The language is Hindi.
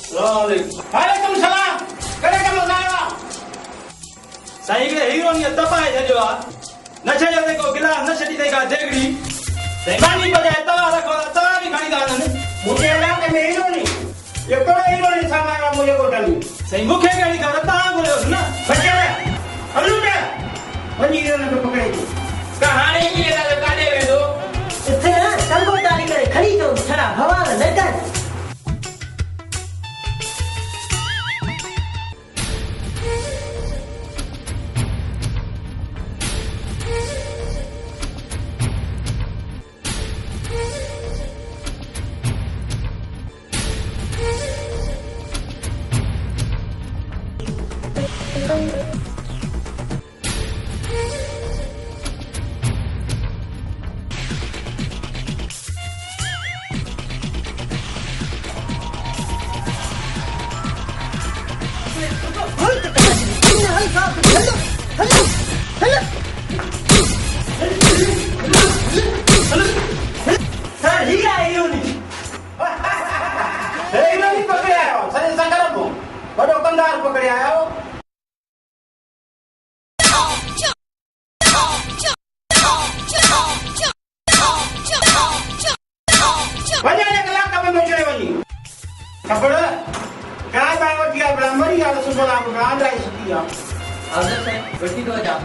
वालेकुम सलाम। करे कम लगाया सही के हीरो ने दबाए छजो आ न छजो देखो गिलास न छटी देगा देगड़ी बेमानी बजाए तवा रखो तवा भी खड़ी गाना ने मुझे इलाके में हीरो नहीं ये कोई हीरो नहीं सामाया मुझे कोटली सही मुखे गड़ी खबर ता बोले ना बच्चे हल्लू दे वनी हीरो ने पकड़े कहानी की लगा काटे वे दो इथे ना संगो तारी करे खड़ी तो छड़ा भवान लड़का पकड़े आया हो खबर काय बाबा किया ब्राह्मणी या सुबह आप राज आई सुखिया आदर से गट्टी तो जा